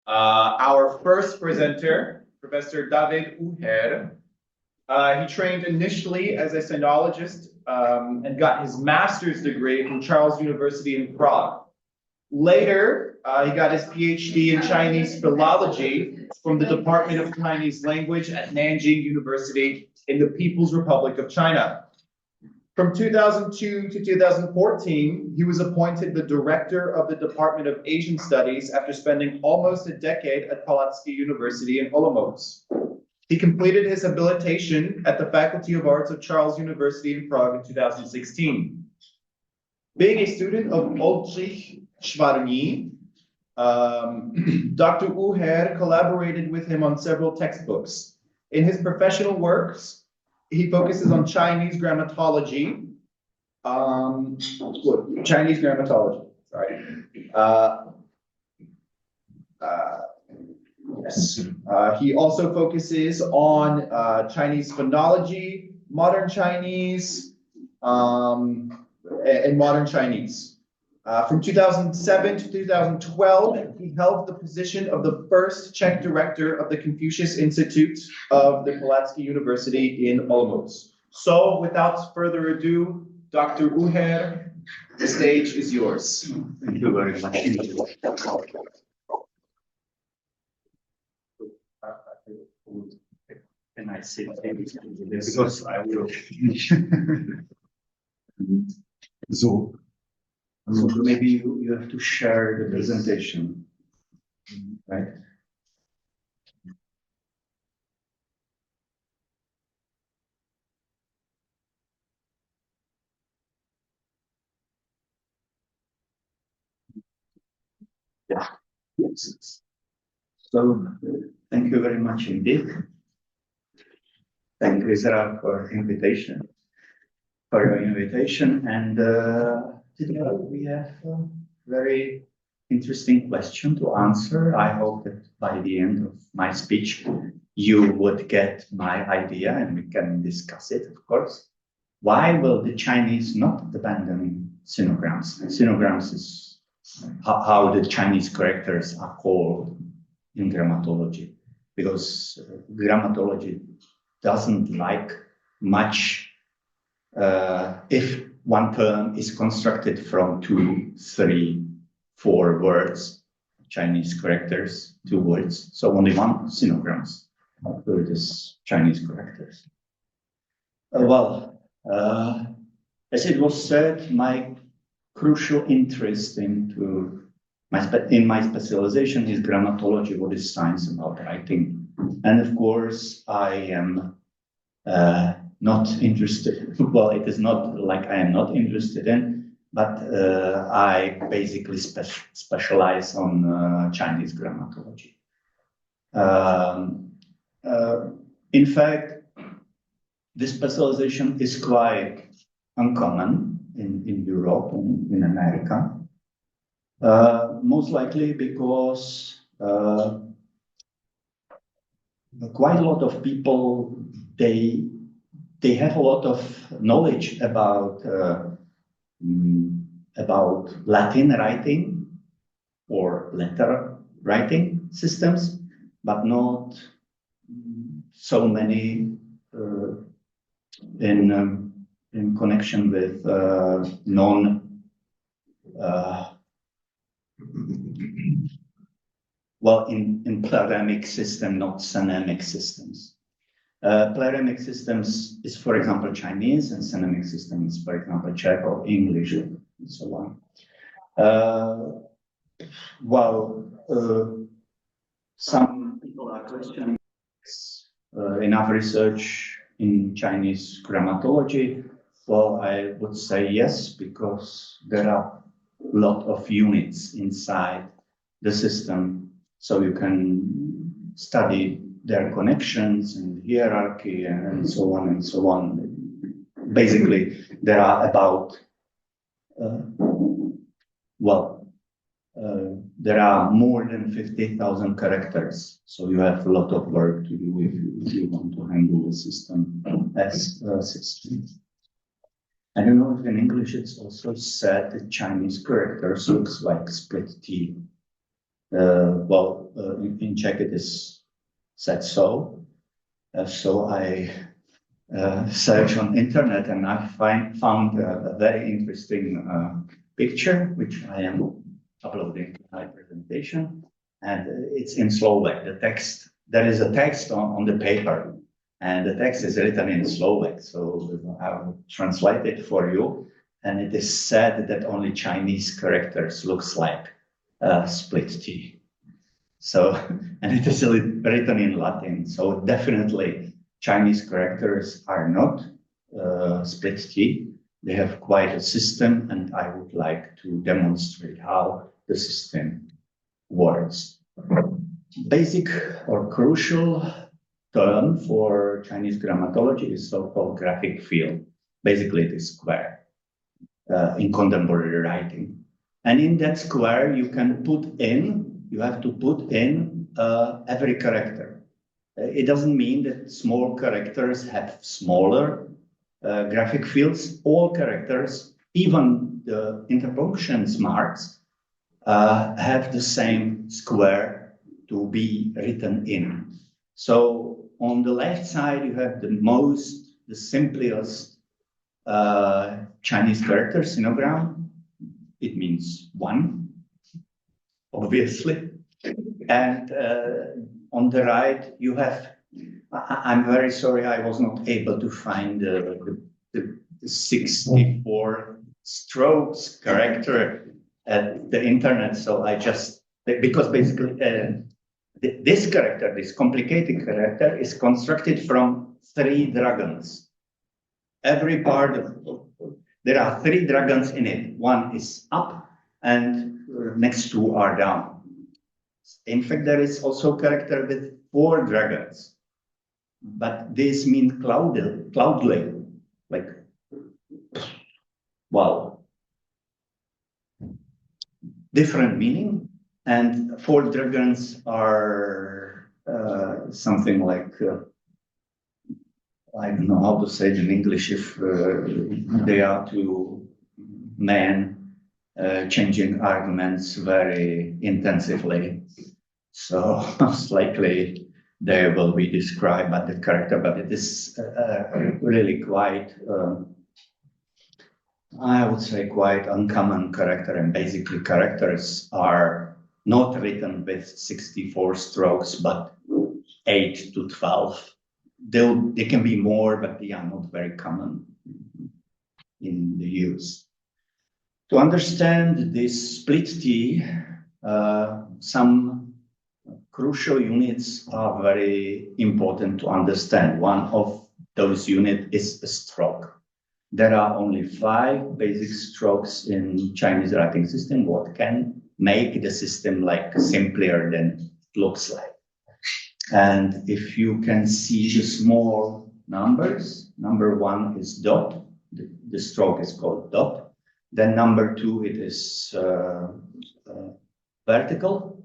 Our first presenter, Professor David Uher, he trained initially as a sinologist and got his master's degree from Charles University in Prague. Later, he got his PhD in Chinese philology from the Department of Chinese Language at Nanjing University in the People's Republic of China. From 2002 to 2014, he was appointed the director of the Department of Asian Studies after spending almost a decade at Palatsky University in Olomouc. He completed his habilitation at the Faculty of Arts of Charles University in Prague in 2016. Being a student of Oldřich Schwarny, Dr. Uher collaborated with him on several textbooks. In his professional works, he focuses on Chinese grammatology. He also focuses on Chinese phonology, modern Chinese, and modern Chinese. From 2007 to 2012, he held the position of the first Czech director of the Confucius Institute of the Palatsky University in Olomouc. So, without further ado, Dr. Uher, the stage is yours. Thank you very much. Can I sit because I will. So maybe you have to share the presentation, right? Yeah. Yes. So thank you very much indeed. Thank you, Sarah, for your invitation. And today we have a very interesting question to answer. I hope that by the end of my speech, you would get my idea and we can discuss it, of course. Why will the Chinese not abandon sinograms? Sinograms is how the Chinese characters are called in grammatology, because grammatology doesn't like much if one term is constructed from 2, 3, 4 words, Chinese characters, 2 words, so only one sinograms for this Chinese characters. As it was said, my crucial interest in my specialization is grammatology, what is science about writing. And of course, I am not interested, well, it is not like I am not interested in, but I basically specialize on Chinese grammatology. In fact, this specialization is quite uncommon in Europe and in America. Most likely because quite a lot of people, they have a lot of knowledge about Latin writing or letter writing systems, but not so many in connection with in Pleremic system, not Cenemic systems. Pleremic systems is, for example, Chinese, and Cenemic system is, for example, Czech or English, and so on. Some people are questioning enough research in Chinese grammatology. Well, I would say yes, because there are a lot of units inside the system, so you can study their connections and hierarchy and so on and so on. Basically, there are about, there are more than 50,000 characters. So you have a lot of work to do if you want to handle the system as a system. I don't know if in English it's also said that Chinese characters looks like split T. In Czech it is said so. So I searched on internet and I found a very interesting picture, which I am uploading to my presentation. And it's in Slovak. There is a text on the paper, and the text is written in Slovak. So I will translate it for you. And it is said that only Chinese characters looks like split T. So, and it is written in Latin. So definitely Chinese characters are not split T. They have quite a system, and I would like to demonstrate how the system works. Basic or crucial term for Chinese grammatology is so-called graphic field. Basically, it is square in contemporary writing. And in that square, you have to put in every character. It doesn't mean that small characters have smaller graphic fields. All characters, even the interpunctuation marks, have the same square to be written in. So on the left side, you have the simplest Chinese character, sinogram. It means one, obviously. And on the right, you have, I'm very sorry, I was not able to find the 64 strokes character at the internet. So I just, because basically this character, this complicated character is constructed from 3 dragons. Every part there are 3 dragons in it. One is up and next 2 are down. In fact, there is also a character with 4 dragons, but this means cloudly, like, wow. Different meaning, and 4 dragons are something like, I don't know how to say it in English, if they are 2 men changing arguments very intensively. So most likely they will be described by the character, but it is really quite, I would say, quite uncommon character. And basically characters are not written with 64 strokes, but 8 to 12. They can be more, but they are not very common in the use. To understand this split T, some crucial units are very important to understand. One of those units is a stroke. There are only 5 basic strokes in Chinese writing system, what can make the system like simpler than it looks like. And if you can see the small numbers, number 1 is dot, the stroke is called dot. Then number 2, it is vertical.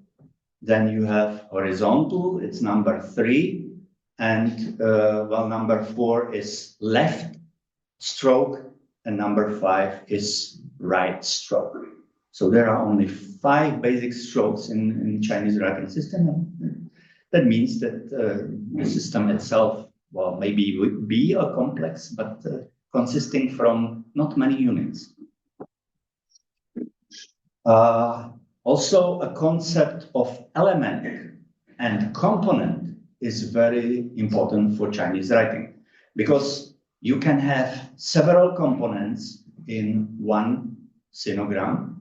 Then you have horizontal, it's number 3. And number 4 is left stroke, and number 5 is right stroke. So there are only 5 basic strokes in Chinese writing system. That means that the system itself, well, maybe would be a complex, but consisting from not many units. Also, a concept of element and component is very important for Chinese writing, because you can have several components in one sinogram,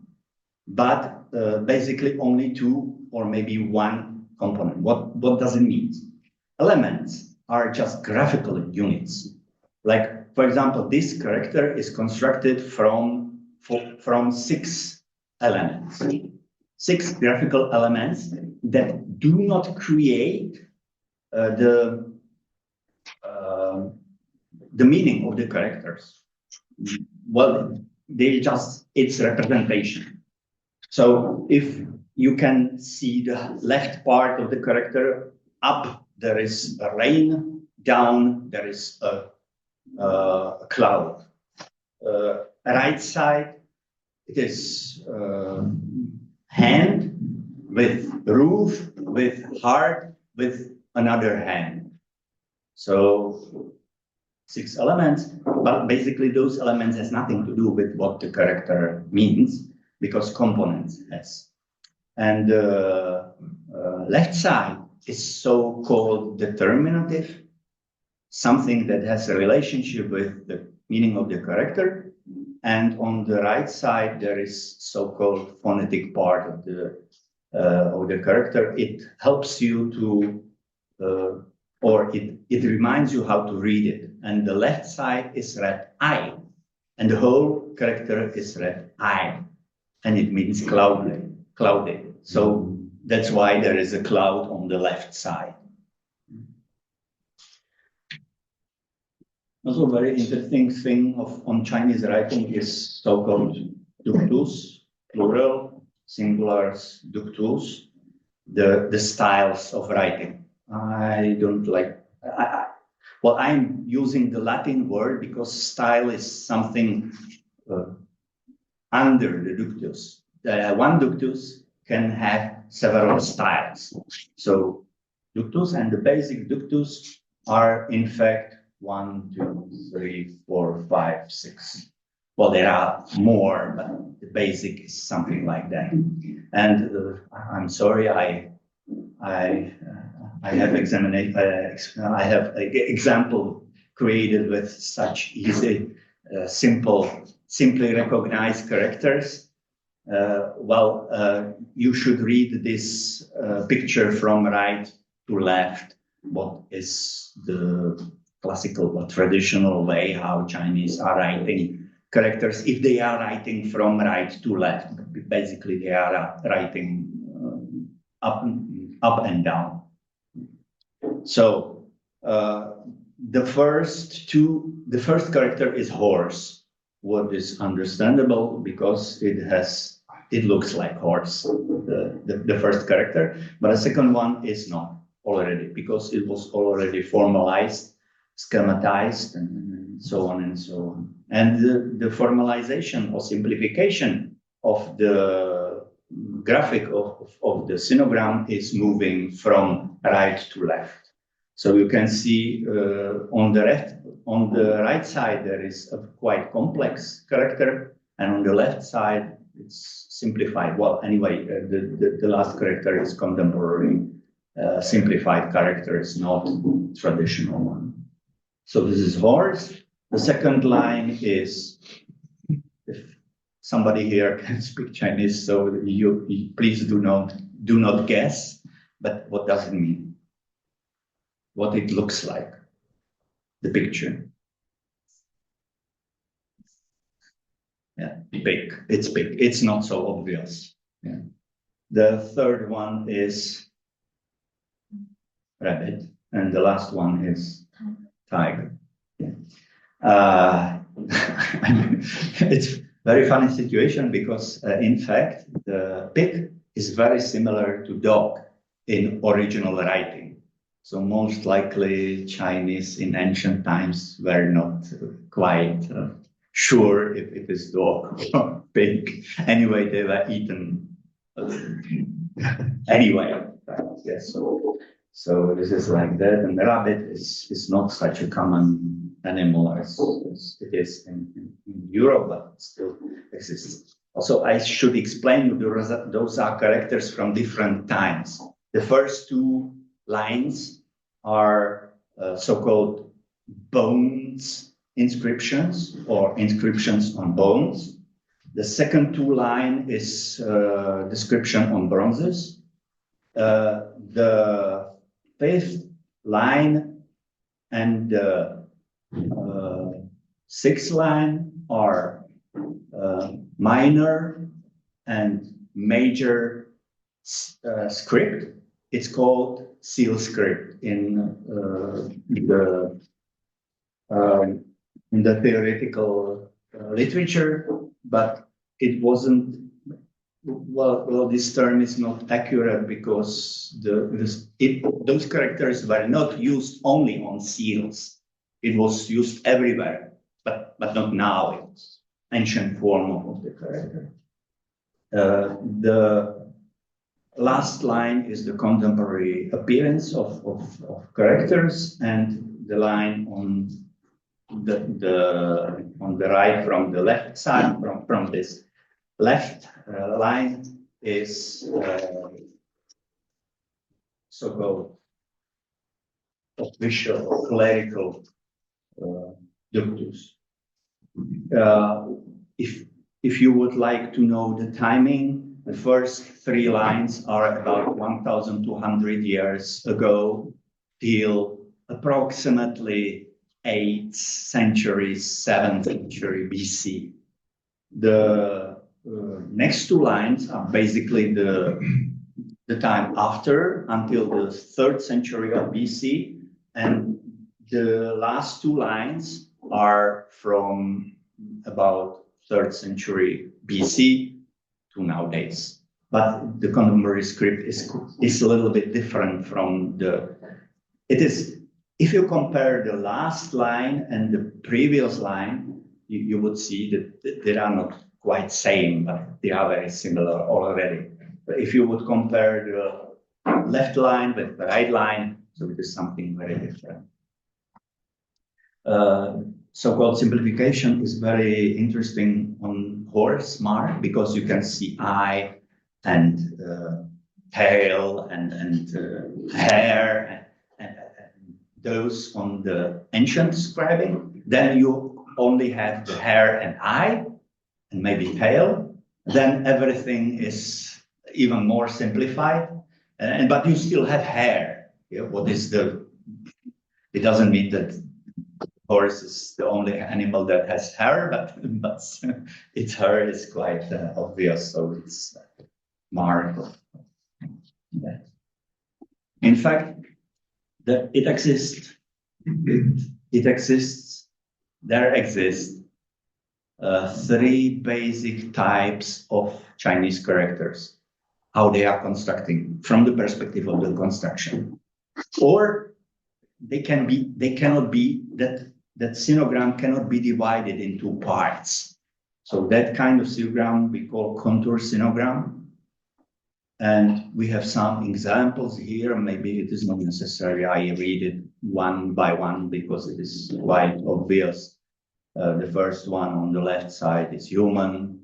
but basically only 2 or maybe 1 component. What does it mean? Elements are just graphical units. Like, for example, this character is constructed from 6 elements. 6 graphical elements that do not create the meaning of the characters. Well, it's representation. So if you can see the left part of the character, up there is a rain, down there is a cloud. Right side, it is hand, with roof, with heart, with another hand. So 6 elements, but basically those elements has nothing to do with what the character means, because components has. And the left side is so-called determinative, something that has a relationship with the meaning of the character. And on the right side, there is so-called phonetic part of the character. It helps you to, or it reminds you how to read it. And the left side is read I, and the whole character is read I, and it means cloudy. So that's why there is a cloud on the left side. Also, very interesting thing on Chinese writing is so-called ductus, plural, singulars, ductus, the styles of writing. I don't like, well, I'm using the Latin word because style is something under the ductus. One ductus can have several styles. So ductus and the basic ductus are in fact 1, 2, 3, 4, 5, 6. Well, there are more, but the basic is something like that. And I'm sorry, I have I have an example created with such easy, simply recognized characters. You should read this picture from right to left. What is the classical or traditional way how Chinese are writing characters? If they are writing from right to left, basically they are writing up and down. So the first character is horse. What is understandable because it looks like horse, the first character, but the second one is not already because it was already formalized, schematized, and so on and so on. And the formalization or simplification of the graphic of the sinogram is moving from right to left. So you can see on the right side, there is a quite complex character, and on the left side, it's simplified. Well, anyway, the last character is contemporary. Simplified character is not traditional one. So this is horse. The second line is, if somebody here can speak Chinese, so you please do not guess, but what does it mean? What it looks like, the picture. Yeah, big, it's big. It's not so obvious. Yeah. The third one is rabbit, and the last one is tiger. Yeah. It's very funny situation because in fact, the pig is very similar to dog in original writing. So most likely Chinese in ancient times were not quite sure if it is dog or pig. Anyway, they were eaten anyway. Yes. So this is like that. And the rabbit is not such a common animal as it is in Europe, but still exists. Also, I should explain you those are characters from different times. The first two lines are so-called bones inscriptions or inscriptions on bones. The second two line is description on bronzes. The fifth line and the sixth line are minor and major script. It's called seal script in the theoretical literature, but it wasn't. Well, this term is not accurate because those characters were not used only on seals. It was used everywhere, but not now. It's ancient form of the character. last line is the contemporary appearance of characters, and the line on the right from the left side, from this left line is so-called official or clerical ductus. If you would like to know the timing, the first three lines are about 1,200 years ago till approximately 8th century, 7th century BC. The next two lines are basically the time after, until the 3rd century of BC, and the last two lines are from about 3rd century BC to nowadays. But the contemporary script is a little bit different from if you compare the last line and the previous line, you would see that they are not quite same, but they are very similar already. But if you would compare the left line with the right line, so it is something very different. So-called simplification is very interesting on horse mark, because you can see eye and tail and hair and those on the ancient scribing. Then you only have the hair and eye and maybe tail. Then everything is even more simplified, but you still have hair. Yeah, it doesn't mean that horse is the only animal that has hair, but its hair is quite obvious, so it's mark of that. In fact, it exists. There exist three basic types of Chinese characters, how they are constructing from the perspective of the construction. Or they cannot be, that sinogram cannot be divided into parts. So that kind of sinogram we call contour sinogram. And we have some examples here. Maybe it is not necessary I read it one by one because it is quite obvious. The first one on the left side is human,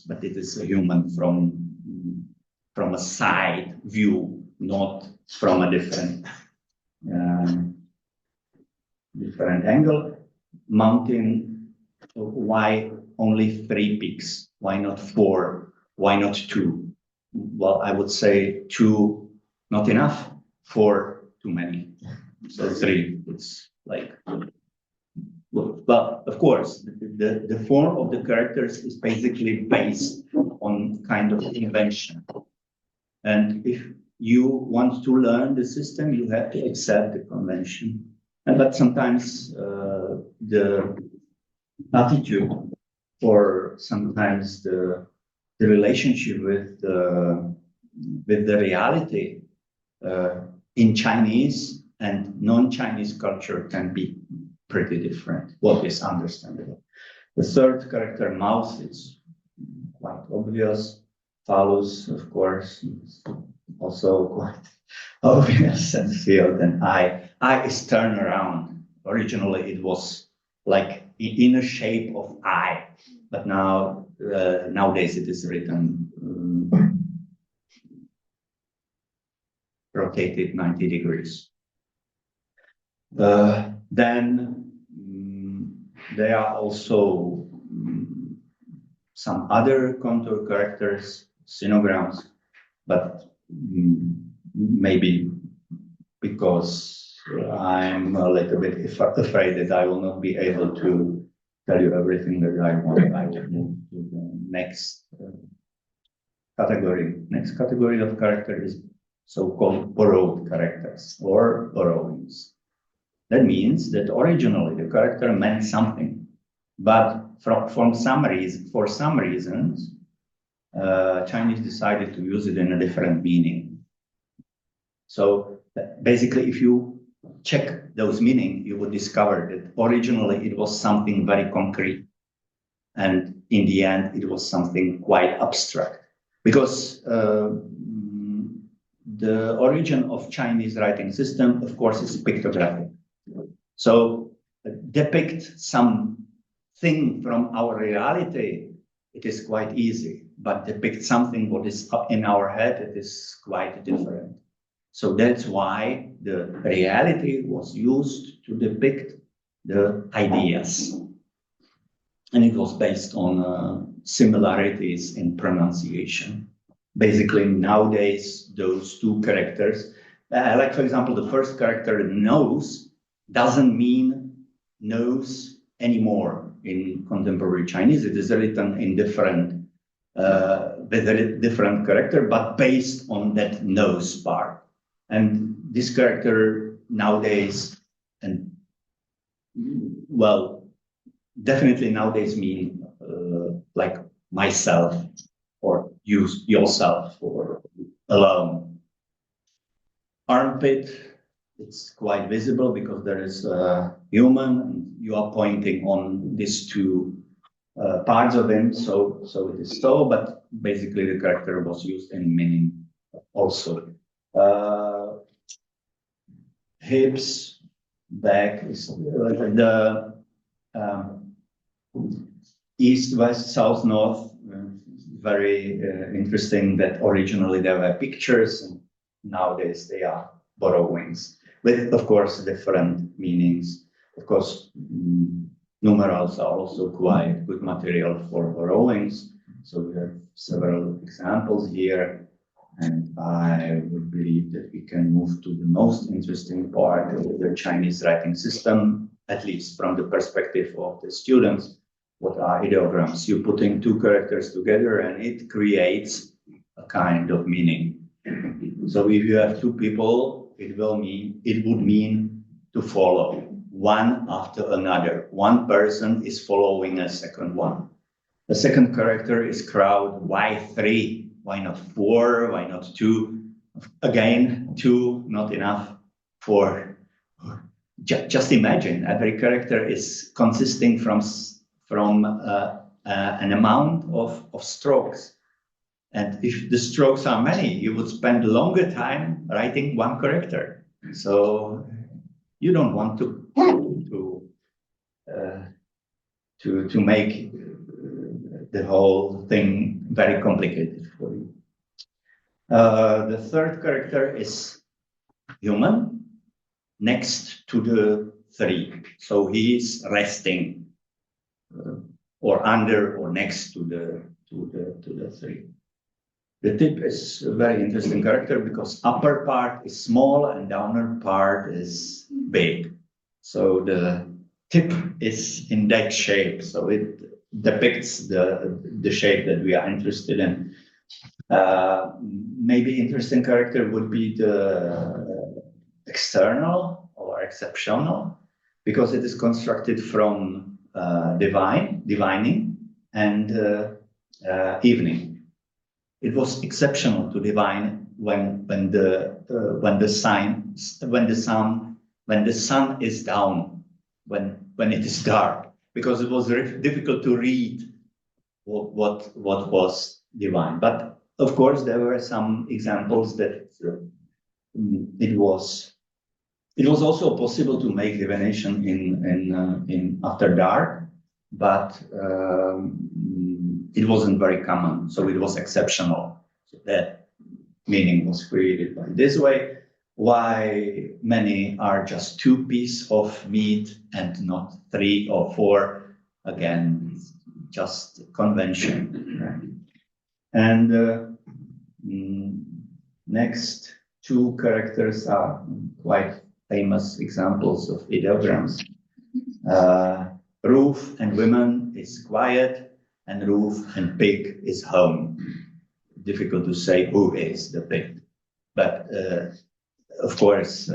but it is a human from a side view, not from a different angle. Mountain, why only 3 peaks? Why not 4? Why not 2? Well, I would say 2, not enough. 4, too many. So 3, it's like, but of course, the form of the characters is basically based on kind of invention. And if you want to learn the system, you have to accept the convention. But sometimes the attitude, or sometimes the relationship with the reality in Chinese and non-Chinese culture can be pretty different. What is understandable? The third character, mouse, is quite obvious. Phallus, of course, is also quite obvious, and field, and eye. Eye is turned around. Originally, it was like in a shape of eye, but now nowadays it is written rotated 90 degrees. Then there are also some other contour characters, sinograms, but maybe because I'm a little bit afraid that I will not be able to tell you everything that I want, I will move to the next category. Next category of character is so-called borrowed characters or borrowings. That means that originally the character meant something, but for some reasons, Chinese decided to use it in a different meaning. So basically, if you check those meanings, you would discover that originally it was something very concrete, and in the end, it was something quite abstract. Because the origin of Chinese writing system, of course, is pictographic. So depict something from our reality, it is quite easy, but depict something what is up in our head, it is quite different. So that's why the reality was used to depict the ideas. And it was based on similarities in pronunciation. Basically, nowadays, those two characters, like for example, the first character, nose, doesn't mean nose anymore in contemporary Chinese. It is written in different, with a different character, but based on that nose part. And this character nowadays, and well, definitely nowadays mean like myself or use yourself or alone. Armpit, it's quite visible because there is a human and you are pointing on these two parts of him, so it is so, but basically the character was used in meaning also. Hips, back is the east, west, south, north. Very interesting that originally there were pictures and nowadays they are borrowings with, of course, different meanings. Of course, numerals are also quite good material for borrowings. So we have several examples here. And I would believe that we can move to the most interesting part of the Chinese writing system, at least from the perspective of the students. What are ideograms? You're putting two characters together and it creates a kind of meaning. So if you have two people, it would mean to follow one after another. One person is following a second one. The second character is crowd. Why three? Why not four? Why not two? Again, two, not enough. Four. Just imagine, every character is consisting from an amount of strokes. And if the strokes are many, you would spend a longer time writing one character. So you don't want to make the whole thing very complicated for you. The third character is human next to the three. So he is resting or under or next to the three. The tip is a very interesting character because upper part is small and downer part is big. So the tip is in that shape. So it depicts the shape that we are interested in. Maybe interesting character would be the external or exceptional, because it is constructed from divining, and evening. It was exceptional to divine when the sun is down, when it is dark, because it was very difficult to read what was divine. But of course, there were some examples that it was also possible to make divination in after dark, but it wasn't very common, so it was exceptional. So that meaning was created by this way. Why many are just two pieces of meat and not three or four? Again, just convention. Right? And next two characters are quite famous examples of ideograms. Roof and women is quiet, and roof and pig is home. Difficult to say who is the pig, but of course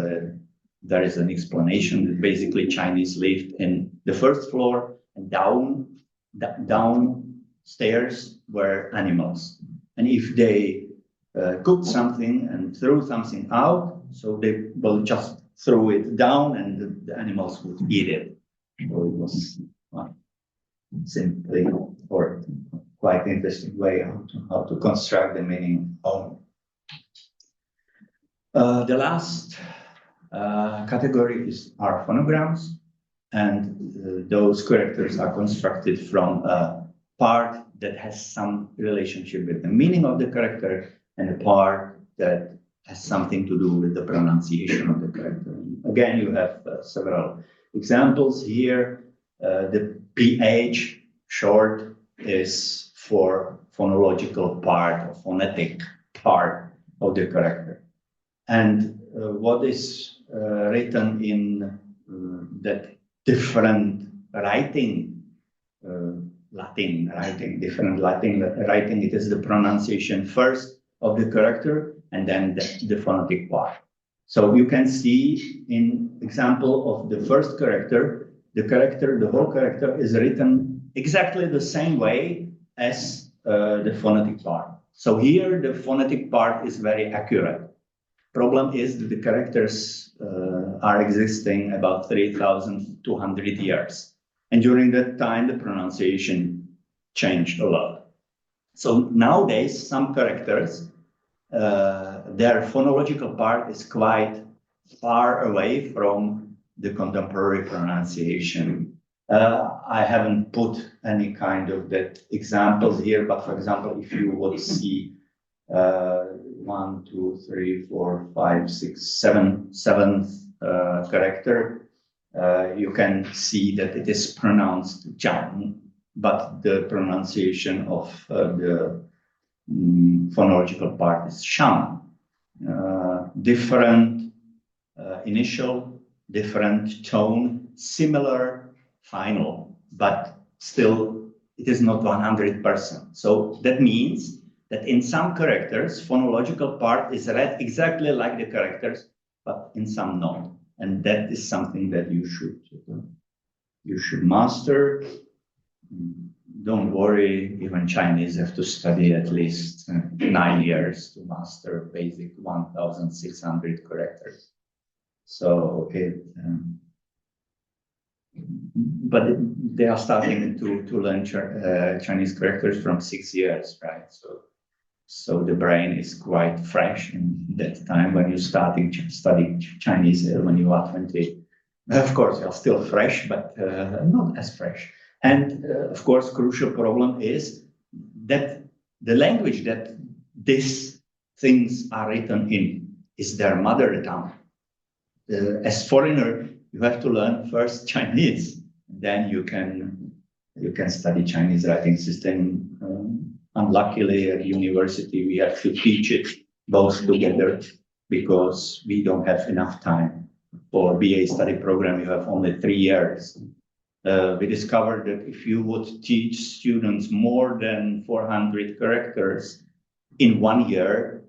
there is an explanation that basically Chinese lived in the first floor, and downstairs were animals, and if they cooked something and threw something out, so they will just throw it down and the animals would eat it. So it was simply or quite interesting way how to construct the meaning of home. The last category are phonograms, and those characters are constructed from a part that has some relationship with the meaning of the character and a part that has something to do with the pronunciation of the character. Again, you have several examples here. The PH short is for phonological part or phonetic part of the character. And what is written in that different writing, Latin writing, different Latin writing, it is the pronunciation first of the character and then the phonetic part. So you can see in example of the first character, the whole character is written exactly the same way as the phonetic part. So here the phonetic part is very accurate. Problem is that the characters are existing about 3,200 years. And during that time, the pronunciation changed a lot. So nowadays, some characters, their phonological part is quite far away from the contemporary pronunciation. I haven't put any kind of that examples here, but for example, if you would see 1, 2, 3, 4, 5, 6, 7, seventh character, you can see that it is pronounced Jan, but the pronunciation of the phonological part is Shan. Different initial, different tone, similar final, but still it is not 100%. So that means that in some characters, phonological part is read exactly like the characters, but in some not. And that is something that you should master. Don't worry, even Chinese have to study at least 9 years to master basic 1,600 characters. So but they are starting to learn Chinese characters from 6 years, right? So the brain is quite fresh in that time when you starting studying Chinese when you are 20. Of course, you are still fresh, but not as fresh. And of course, crucial problem is that the language that these things are written in is their mother tongue. As foreigner, you have to learn first Chinese, then you can study Chinese writing system. Unluckily, at university, we have to teach it both together because we don't have enough time. For BA study program, you have only 3 years. We discovered that if you would teach students more than 400 characters in 1 year,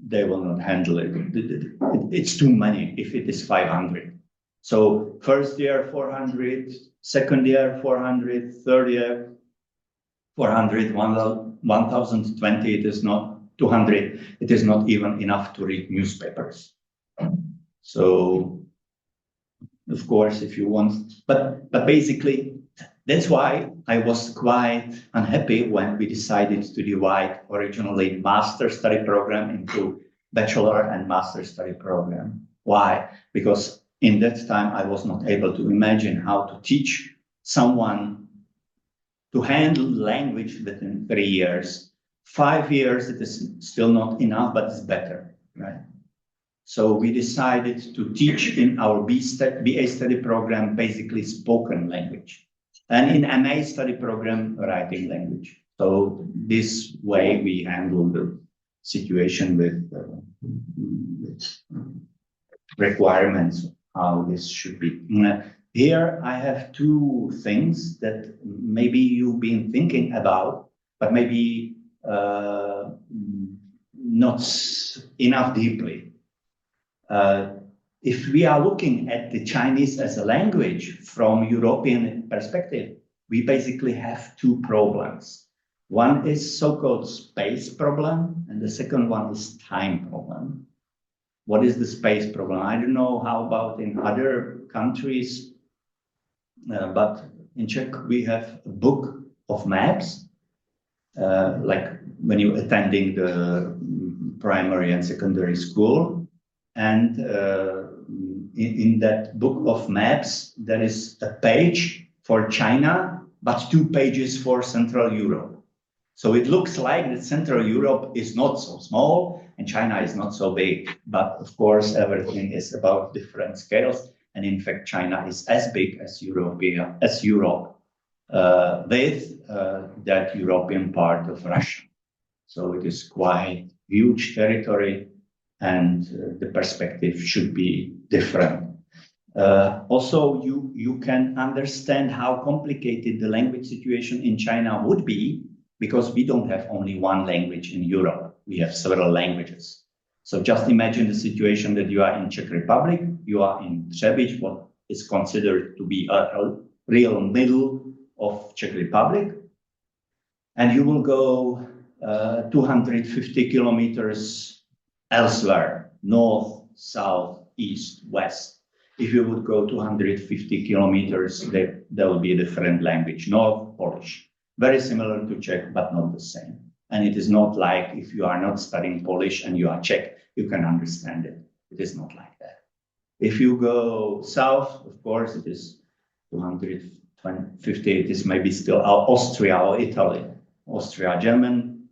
they will not handle it. It's too many if it is 500. So first year 400, second year 400, third year 400, 1020, it is not 200. It is not even enough to read newspapers. So of course, if you want, but basically, that's why I was quite unhappy when we decided to divide originally master study program into bachelor and master study program. Why? Because in that time, I was not able to imagine how to teach someone to handle language within 3 years. 5 years, it is still not enough, but it's better, right? So we decided to teach in our BA study program, basically spoken language. And in MA study program, writing language. So this way we handle the situation with requirements, how this should be. Here I have 2 things that maybe you've been thinking about, but maybe not enough deeply. If we are looking at the Chinese as a language from European perspective, we basically have 2 problems. One is so-called space problem, and the second one is time problem. What is the space problem? I don't know how about in other countries, but in Czech we have a book of maps, like when you're attending the primary and secondary school. And in that book of maps, there is a page for China, but 2 pages for Central Europe. So it looks like that Central Europe is not so small and China is not so big. But of course, everything is about different scales. And in fact, China is as big as Europe, with that European part of Russia. So it is quite huge territory, and the perspective should be different. Also, you can understand how complicated the language situation in China would be, because we don't have only one language in Europe. We have several languages. So just imagine the situation that you are in Czech Republic, you are in Třebíč, what is considered to be a real middle of Czech Republic, and you will go 250 kilometers elsewhere, north, south, east, west. If you would go 250 kilometers, there will be a different language, North Polish. Very similar to Czech, but not the same. And it is not like if you are not studying Polish and you are Czech, you can understand it. It is not like that. If you go south, of course, it is 250, it is maybe still Austria or Italy. Austria, German,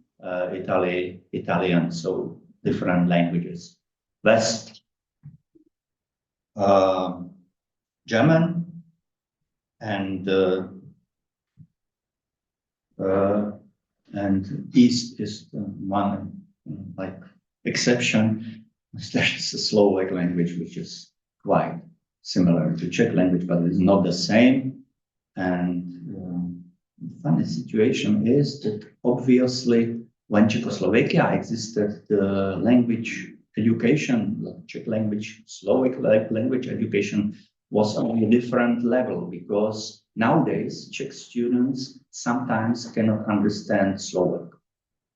Italy, Italian, so different languages. West, German, and East is one like exception. There is a Slovak language which is quite similar to Czech language, but it's not the same. And the funny situation is that obviously when Czechoslovakia existed, the language education, Czech language, Slovak language education was on a different level, because nowadays Czech students sometimes cannot understand Slovak,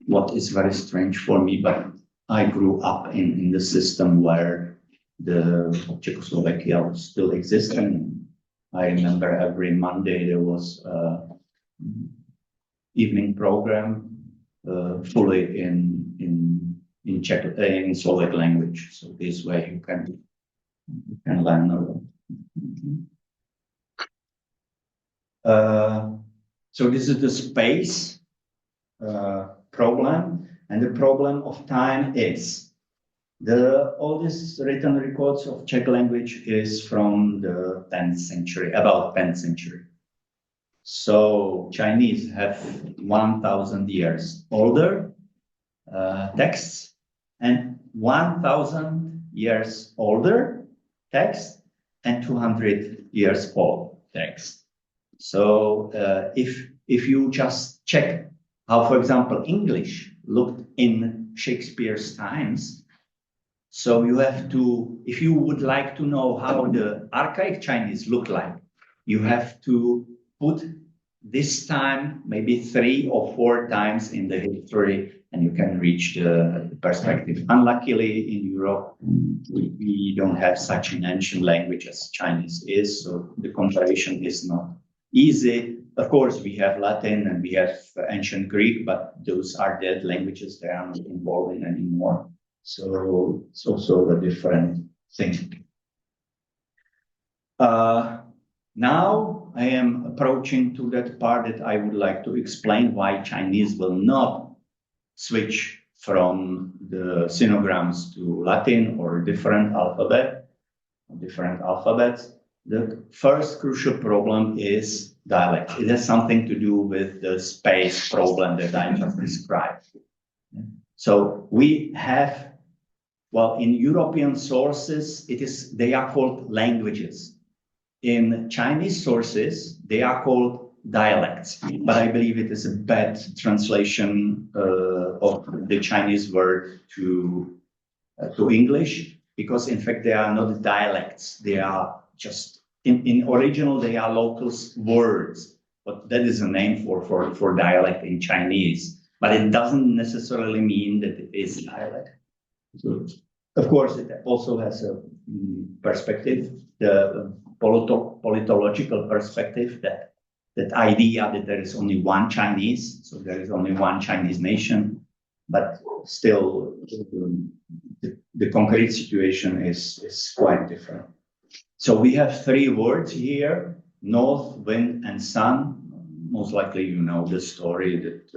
what is very strange for me, but I grew up in the system where the Czechoslovakia was still existing. I remember every Monday there was evening program fully in Czech, in Slovak language. So this way you can learn a lot. So this is the space problem, and the problem of time is all these written records of Czech language is from the 10th century, about 10th century. So Chinese have 1,000 years older texts and 1,000 years older text and 200 years old text. So if you just check how, for example, English looked in Shakespeare's times, so you have to, if you would like to know how the archaic Chinese look like, you have to put this time maybe 3 or 4 times in the history, and you can reach the perspective. Unluckily, in Europe, we don't have such an ancient language as Chinese is, so the comparison is not easy. Of course, we have Latin and we have ancient Greek, but those are dead languages. They are not involved in anymore. So it's also a different thing. Now I am approaching to that part that I would like to explain why Chinese will not switch from the sinograms to Latin or different alphabets. The first crucial problem is dialect. It has something to do with the space problem that I just described. So we have, well, in European sources, they are called languages. In Chinese sources, they are called dialects, but I believe it is a bad translation of the Chinese word to English, because in fact they are not dialects. They are just, in original, they are local words, but that is a name for dialect in Chinese, but it doesn't necessarily mean that it is dialect. So, of course, it also has a perspective, the politological perspective, that that idea that there is only one Chinese, so there is only one Chinese nation, but still the concrete situation is quite different. So we have three words here: north, wind, and sun. Most likely you know the story that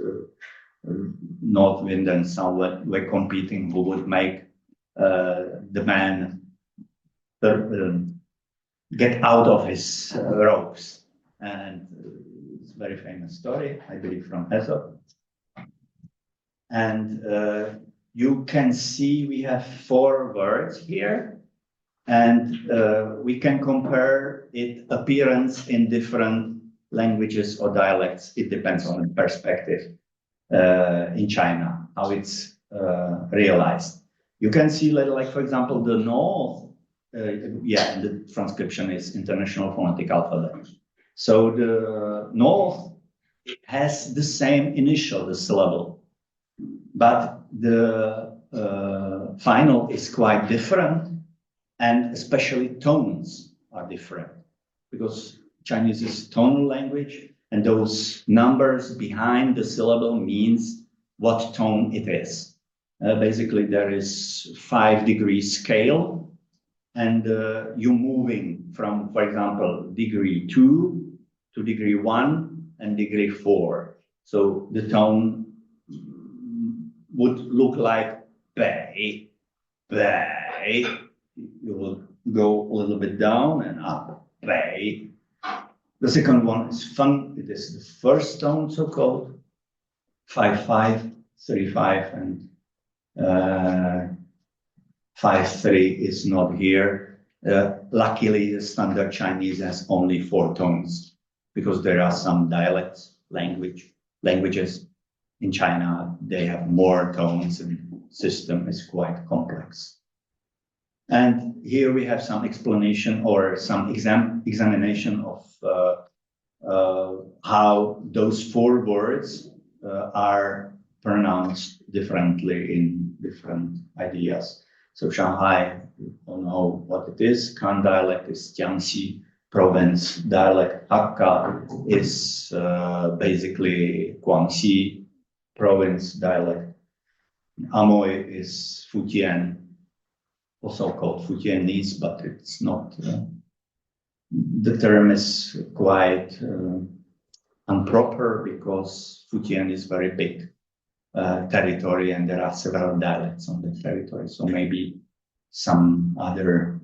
north, wind, and sun were competing who would make the man get out of his ropes. And it's a very famous story, I believe, from Aesop. And you can see we have four words here, and we can compare its appearance in different languages or dialects. It depends on the perspective in China, how it's realized. You can see, like for example, the north. The transcription is International Phonetic Alphabet. So the north has the same initial, the syllable, but the final is quite different, and especially tones are different, because Chinese is tonal language, and those numbers behind the syllable means what tone it is. Basically, there is 5-degree scale, and you're moving from, for example, degree 2 to degree 1 and degree 4. So the tone would look like bay, bay. You will go a little bit down and up, bay. The second one is fun. It is the first tone, so-called 5-5, 3-5, and 5-3 is not here. Luckily, the standard Chinese has only 4 tones, because there are some dialects, languages in China, they have more tones, and the system is quite complex. And here we have some explanation or some examination of how those 4 words are pronounced differently in different ideas. So Shanghai, you all know what it is. Kan dialect is Jiangxi province dialect. Hakka is basically Guangxi province dialect. Amoy is Fujian, also called Fujianese, but it's not. The term is quite improper, because Fujian is very big territory, and there are several dialects on the territory. So maybe some other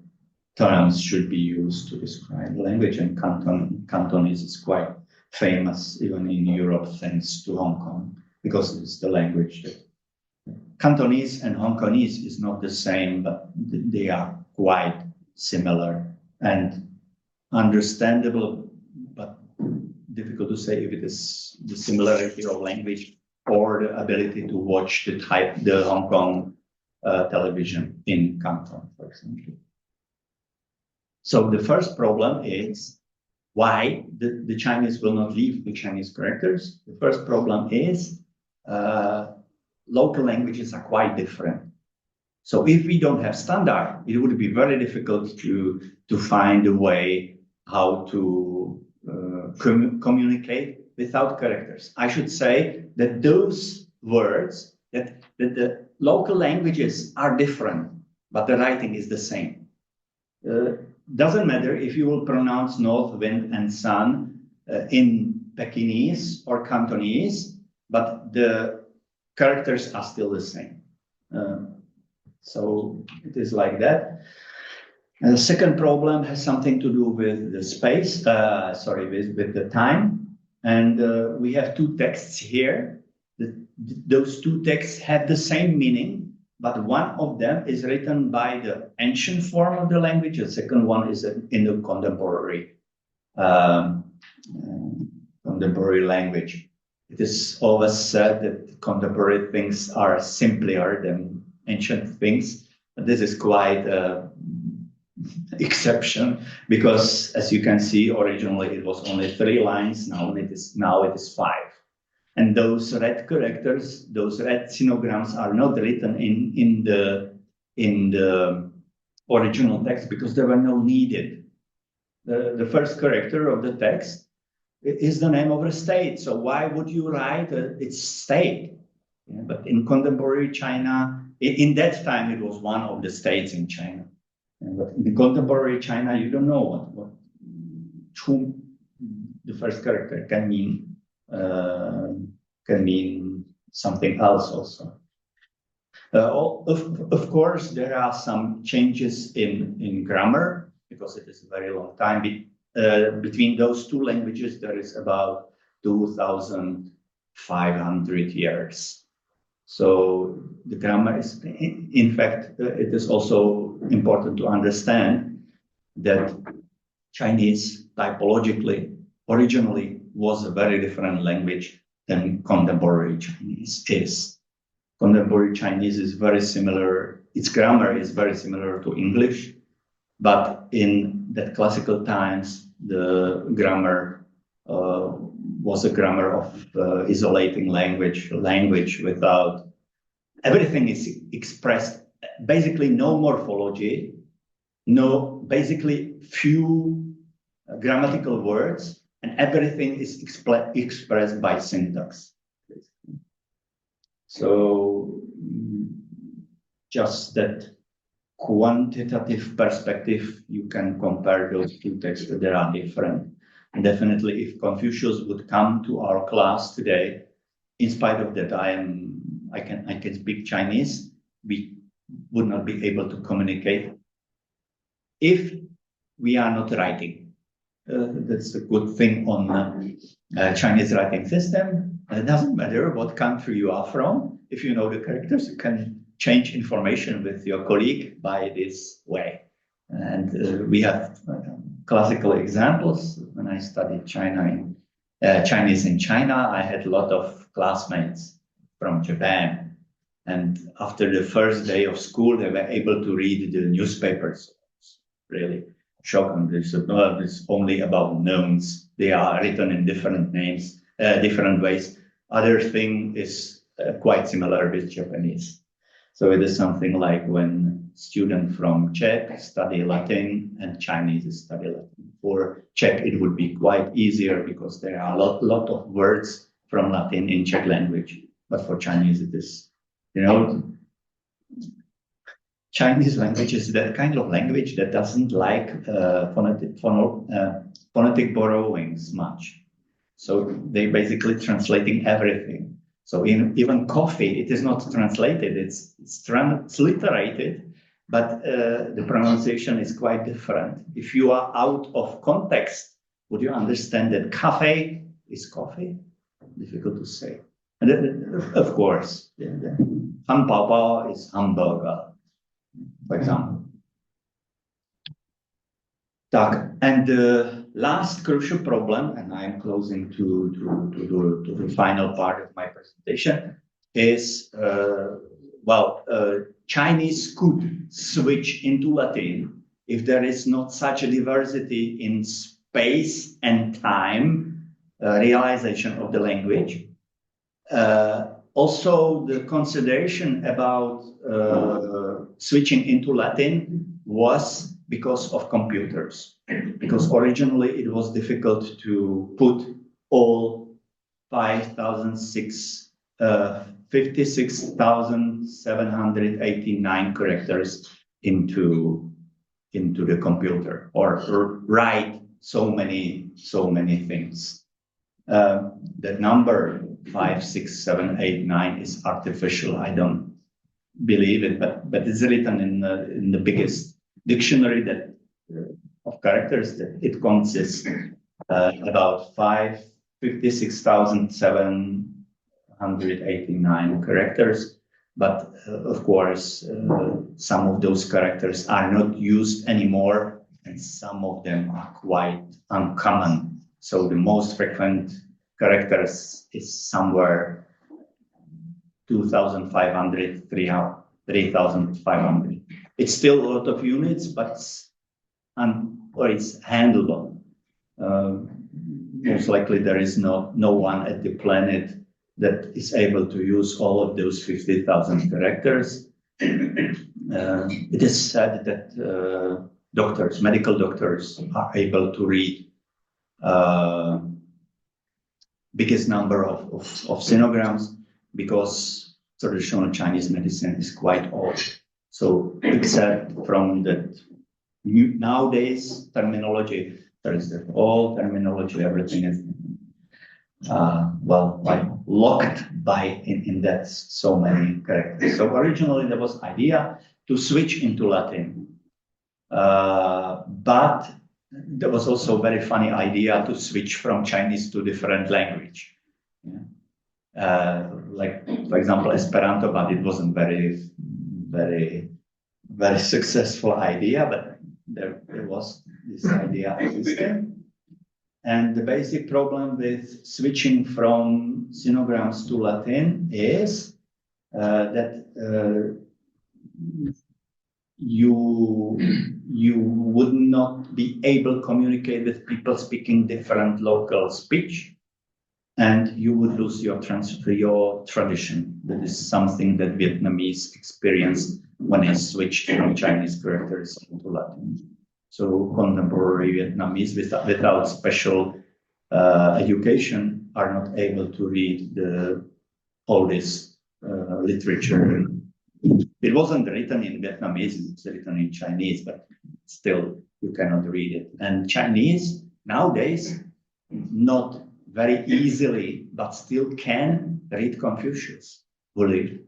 terms should be used to describe the language. And Cantonese is quite famous even in Europe, thanks to Hong Kong, because it's the language that Cantonese and Hong Kongese is not the same, but they are quite similar and understandable, but difficult to say if it is the similarity of language or the ability to watch the Hong Kong television in Canton, for example. So the first problem is why the Chinese will not leave the Chinese characters. The first problem is local languages are quite different. So if we don't have standard, it would be very difficult to find a way how to communicate without characters. I should say that those words, that the local languages are different, but the writing is the same. Doesn't matter if you will pronounce north, wind, and sun in Pekingese or Cantonese, but the characters are still the same. So it is like that. And the second problem has something to do with the space, with the time. And we have 2 texts here. Those 2 texts have the same meaning, but one of them is written by the ancient form of the language. The second one is in the contemporary language. It is always said that contemporary things are simpler than ancient things. But this is quite exception, because as you can see, originally it was only 3 lines. Now it is 5. And those red characters, those red sinograms, are not written in the original text because they were not needed. The first character of the text is the name of a state. So why would you write its state? Yeah, but in contemporary China, in that time, it was one of the states in China. But in contemporary China, you don't know what who the first character can mean something else also. Of course, there are some changes in grammar because it is a very long time between those two languages. There is about 2,500 years. So the grammar is, in fact, it is also important to understand that Chinese typologically originally was a very different language than contemporary Chinese is. Contemporary Chinese is very similar, its grammar is very similar to English, but in that classical times, the grammar was a grammar of isolating language without, everything is expressed, basically no morphology, basically few grammatical words, and everything is expressed by syntax. So just that quantitative perspective, you can compare those two texts, they are different. And definitely if Confucius would come to our class today, in spite of that I can speak Chinese, we would not be able to communicate if we are not writing. That's a good thing on Chinese writing system. It doesn't matter what country you are from. If you know the characters, you can change information with your colleague by this way. And we have classical examples. When I studied Chinese in China, I had a lot of classmates from Japan. And after the first day of school, they were able to read the newspapers. Really shocking. They said, no, it's only about nouns. They are written in different names, different ways. Other thing is quite similar with Japanese. So it is something like when students from Czech study Latin and Chinese study Latin. For Czech, it would be quite easier because there are a lot of words from Latin in Czech language. But for Chinese, it is, Chinese language is that kind of language that doesn't like phonetic borrowings much. So they basically translating everything. So even coffee, it is not translated, it's transliterated, but the pronunciation is quite different. If you are out of context, would you understand that cafe is coffee? Difficult to say. And of course, Hanpao is hamburger, for example. And the last crucial problem, and I'm closing to the final part of my presentation, is, Chinese could switch into Latin if there is not such a diversity in space and time realization of the language. Also, the consideration about switching into Latin was because of computers, because originally it was difficult to put all 56,789 characters into the computer or write so many things. The number 5, 6, 7, 8, 9 is artificial. I don't believe it, but it's written in the biggest dictionary of characters that it consists about 56,789 characters. But of course, some of those characters are not used anymore, and some of them are quite uncommon. So the most frequent characters is somewhere 2,500, 3,500. It's still a lot of units, but it's handleable. Most likely there is no one at the planet that is able to use all of those 50,000 characters. It is said that medical doctors are able to read biggest number of sinograms, because traditional Chinese medicine is quite old. So except from the nowadays terminology, there is the old terminology, everything is well, like locked in that so many characters. So originally there was idea to switch into Latin, but there was also a very funny idea to switch from Chinese to different language. Yeah. Like, for example, Esperanto, but it wasn't very successful idea, but there was this idea existing. And the basic problem with switching from sinograms to Latin is that you would not be able to communicate with people speaking different local speech, and you would lose your tradition. That is something that Vietnamese experienced when they switched from Chinese characters into Latin. So contemporary Vietnamese without special education are not able to read all this literature. It wasn't written in Vietnamese, it's written in Chinese, but still you cannot read it. And Chinese nowadays, not very easily, but still can read Confucius, who lived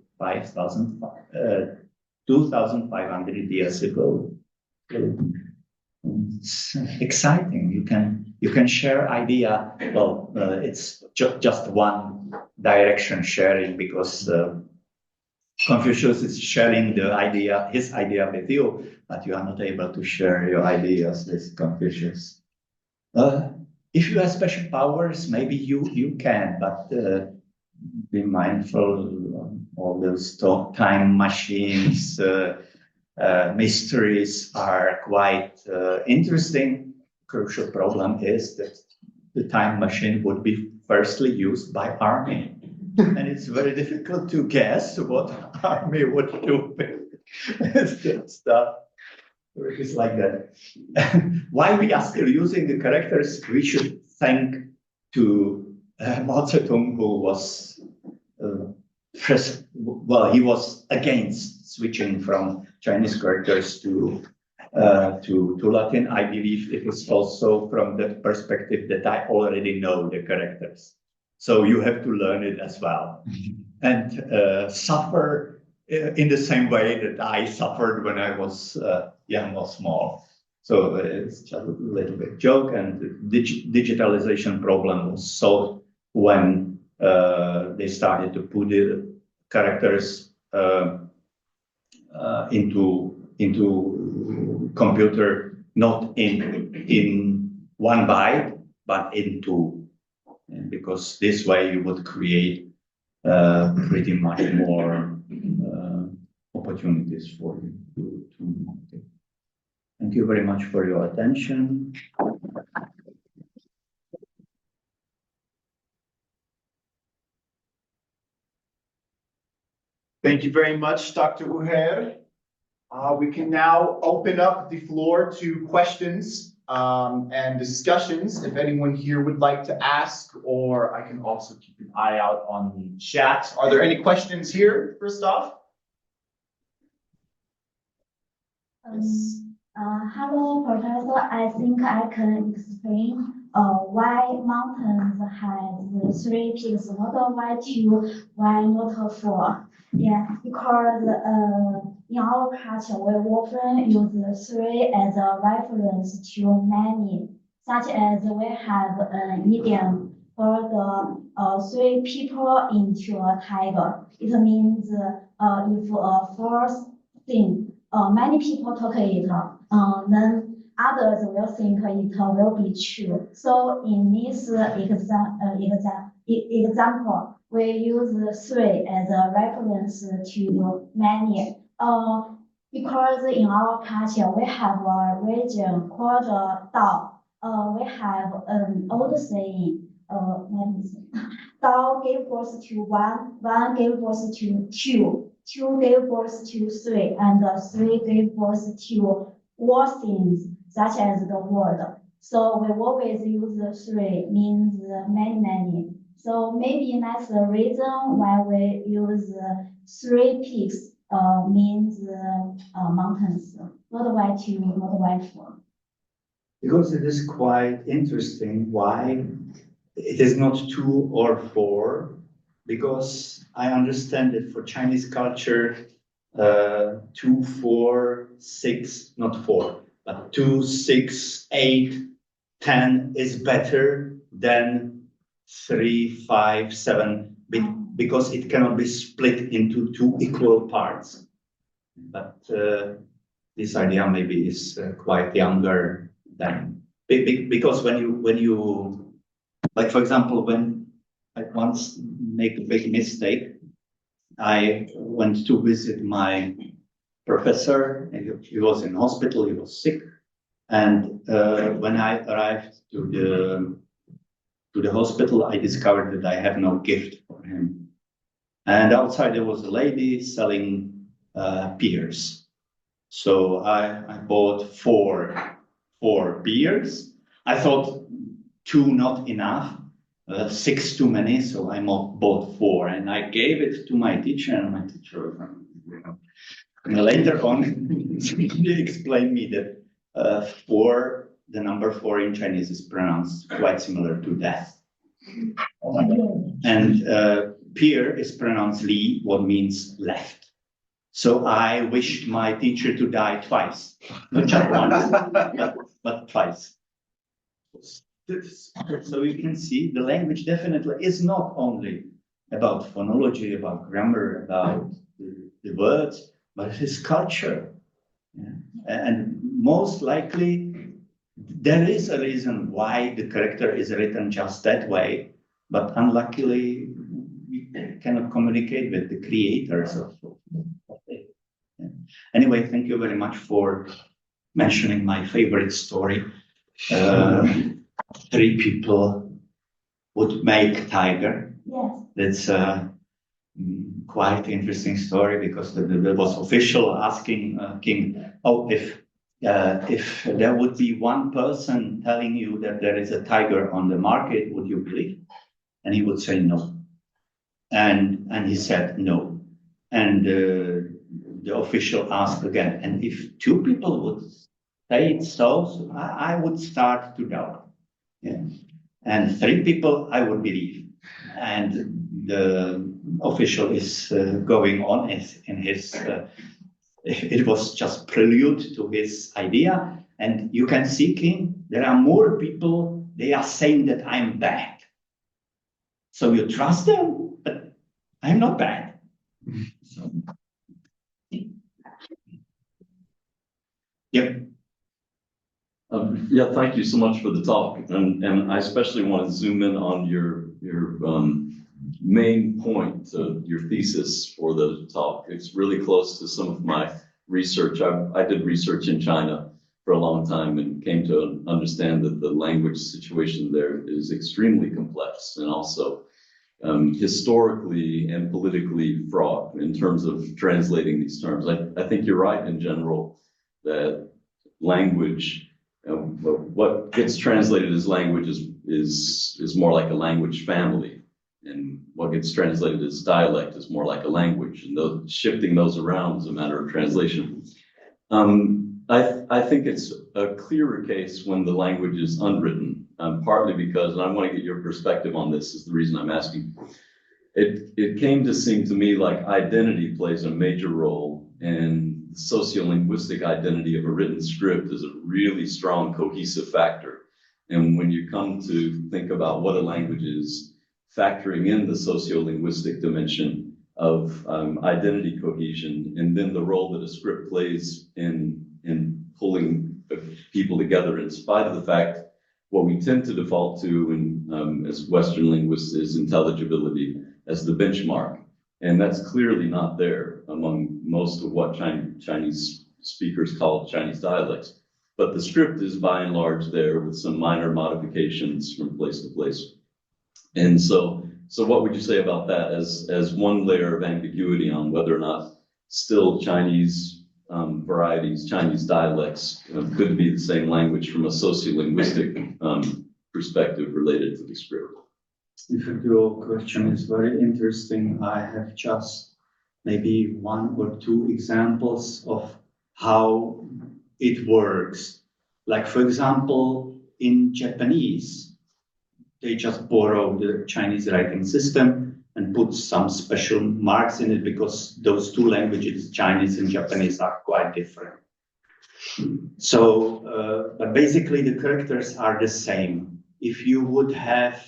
2,500 years ago. It's exciting. You can share idea. Well, it's just one direction sharing, because Confucius is sharing his idea with you, but you are not able to share your ideas with Confucius. If you have special powers, maybe you can, but be mindful of all those time machines. Mysteries are quite interesting. Crucial problem is that the time machine would be firstly used by army. And it's very difficult to guess what army would do with stuff. It's like that. Why we are still using the characters, we should thank to Mao Zedong, who was he was against switching from Chinese characters to Latin. I believe it is also from the perspective that I already know the characters. So you have to learn it as well, and suffer in the same way that I suffered when I was young or small. So it's just a little bit joke, and the digitalization problem was solved when they started to put the characters into computer, not in one byte, but in two. And because this way you would create pretty much more opportunities for you to communicate. Thank you very much for your attention. Thank you very much, Dr. Uher. We can now open up the floor to questions and discussions. If anyone here would like to ask, or I can also keep an eye out on the chat. Are there any questions here, first off? Hello, Professor. I think I can explain why mountains have 3 peaks, not why 2, why not 4. Yeah, because in our culture, we often use 3 as a reference to many, such as we have an idiom for the 3 people into a tiger. It means if a first thing, many people talk it, then others will think it will be true. So in this example, we use 3 as a reference to many. Because in our culture, we have a region called Dao. We have an old saying, Dao gave birth to 1, 1 gave birth to 2, 2 gave birth to 3, and 3 gave birth to all things, such as the world. So we always use 3 means many. So maybe that's the reason why we use three peaks means mountains, not Y2, not Y4. Because it is quite interesting why it is not 2 or 4, because I understand that for Chinese culture, 2, 4, 6, not 4, but 2, 6, 8, 10 is better than 3, 5, 7, because it cannot be split into 2 equal parts. But this idea maybe is quite younger than, because when you, like for example, when I once make a big mistake, I went to visit my professor, and he was in hospital, he was sick. And when I arrived to the hospital, I discovered that I have no gift for him. And outside there was a lady selling pears. So I bought four pears. I thought 2 not enough, 6 too many, so I bought 4, and I gave it to my teacher, and my teacher, later on, he explained me that 4, the number 4 in Chinese is pronounced quite similar to death. And pear is pronounced li, what means left. So I wished my teacher to die twice, not just once, but twice. So you can see the language definitely is not only about phonology, about grammar, about the words, but it is culture. Yeah. And most likely, there is a reason why the character is written just that way, but unluckily, we cannot communicate with the creators of it. Yeah. Anyway, thank you very much for mentioning my favorite story. 3 people would make tiger. Yes. That's a quite interesting story, because there was official asking king, oh, if there would be one person telling you that there is a tiger on the market, would you believe? And he would say no. And he said no. And the official asked again, and if 2 people would say it so, I would start to doubt. Yeah. And 3 people, I would believe. And the official is going on in his, it was just prelude to his idea. And you can see, King, there are more people, they are saying that I'm bad. So you trust them, but I'm not bad. So, yep. Yeah, thank you so much for the talk, and I especially want to zoom in on your main point, your thesis for the talk. It's really close to some of my research. I did research in China for a long time and came to understand that the language situation there is extremely complex and also historically and politically fraught in terms of translating these terms. I think you're right in general that language, what gets translated as language is more like a language family, and what gets translated as dialect is more like a language, and shifting those around is a matter of translation. I think it's a clearer case when the language is unwritten, partly because, and I want to get your perspective on this, is the reason I'm asking. It came to seem to me like identity plays a major role, and the sociolinguistic identity of a written script is a really strong cohesive factor. And when you come to think about what a language is, factoring in the sociolinguistic dimension of identity cohesion, and then the role that a script plays in pulling people together, in spite of the fact what we tend to default to as Western linguists is intelligibility as the benchmark. And that's clearly not there among most of what Chinese speakers call Chinese dialects. But the script is by and large there with some minor modifications from place to place. And so what would you say about that as one layer of ambiguity on whether or not still Chinese varieties, Chinese dialects could be the same language from a sociolinguistic perspective related to the script? In fact, your question is very interesting. I have just maybe one or two examples of how it works. Like, for example, in Japanese, they just borrow the Chinese writing system and put some special marks in it because those two languages, Chinese and Japanese, are quite different. So, but basically the characters are the same. If you would have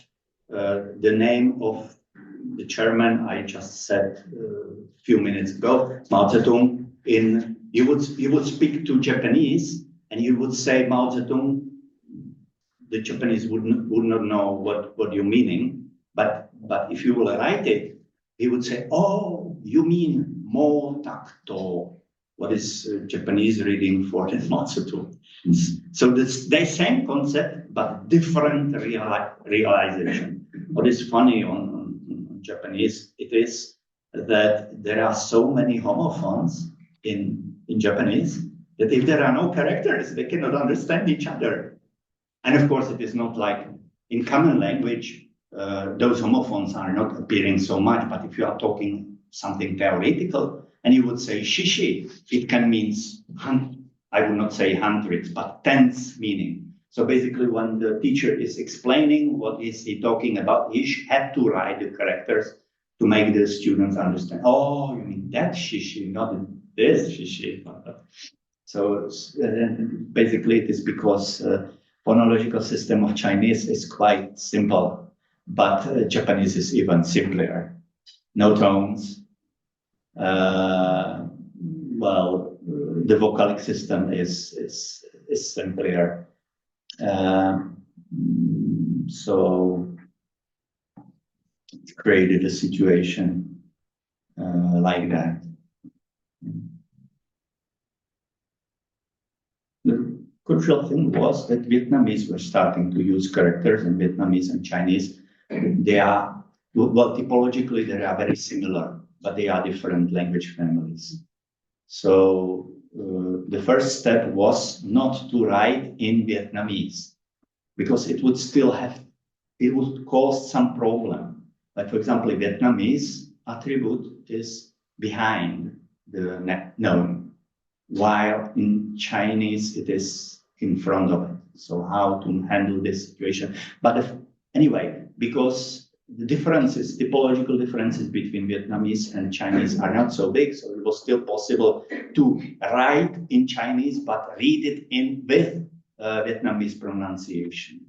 the name of the chairman I just said a few minutes ago, Mao Zedong, you would speak to Japanese and you would say Mao Zedong, the Japanese would not know what you're meaning. But if you will write it, he would say, oh, you mean mo takto. What is Japanese reading for the Mao Zedong? So the same concept, but different realization. What is funny on Japanese, it is that there are so many homophones in Japanese that if there are no characters, they cannot understand each other. And of course, it is not like in common language, those homophones are not appearing so much, but if you are talking something theoretical, and you would say shishi, it can mean, I would not say hundreds, but tens meaning. So basically when the teacher is explaining what is he talking about, he had to write the characters to make the students understand, oh, you mean that shishi, not this shishi. So basically it is because phonological system of Chinese is quite simple, but Japanese is even simpler. No tones. Well, the vocalic system is simpler. So it created a situation like that. The crucial thing was that Vietnamese were starting to use characters, and Vietnamese and Chinese, they are, well, typologically, they are very similar, but they are different language families. So the first step was not to write in Vietnamese, because it would still have, it would cause some problem. Like, for example, in Vietnamese, attribute is behind the noun, while in Chinese, it is in front of it. So how to handle this situation? But anyway, because the differences, typological differences between Vietnamese and Chinese are not so big, so it was still possible to write in Chinese, but read it in with Vietnamese pronunciation.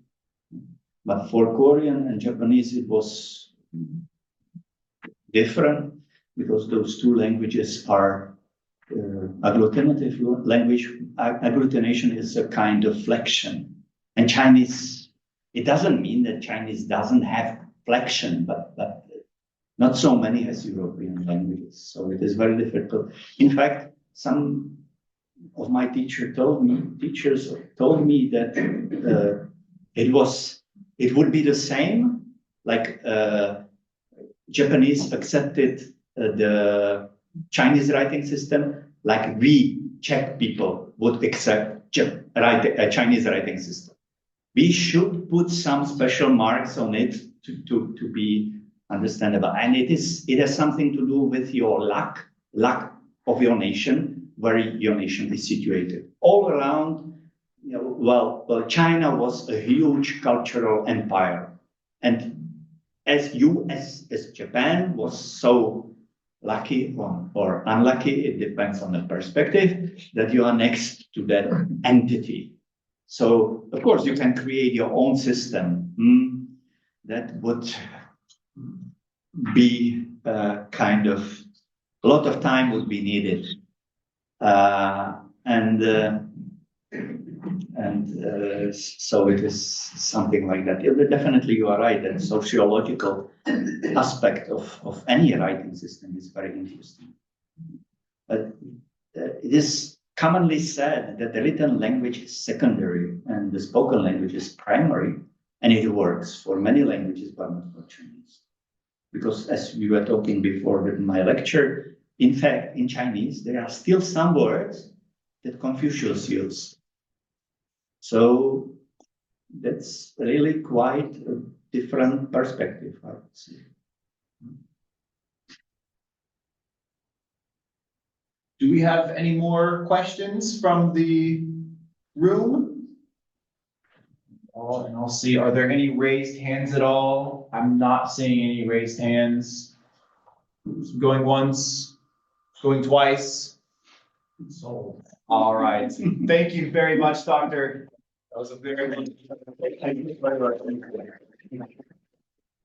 But for Korean and Japanese, it was different because those two languages are agglutinative language. Agglutination is a kind of flexion. And Chinese, it doesn't mean that Chinese doesn't have flexion, but not so many as European languages. So it is very difficult. In fact, some of my teachers told me that it would be the same, like Japanese accepted the Chinese writing system, like we Czech people would accept a Chinese writing system. We should put some special marks on it to be understandable. And it has something to do with your luck of your nation, where your nation is situated. All around, well, China was a huge cultural empire. And as Japan was so lucky or unlucky, it depends on the perspective, that you are next to that entity. So, of course, you can create your own system. That would be kind of, a lot of time would be needed. So it is something like that. Definitely, you are right, that sociological aspect of any writing system is very interesting. But it is commonly said that the written language is secondary and the spoken language is primary, and it works for many languages, but not for Chinese. Because as we were talking before with my lecture, in fact, in Chinese, there are still some words that Confucius used. So that's really quite different perspective, I would say. Do we have any more questions from the room? And I'll see, are there any raised hands at all? I'm not seeing any raised hands. Going once, going twice. All right. Thank you very much, Doctor. That was a very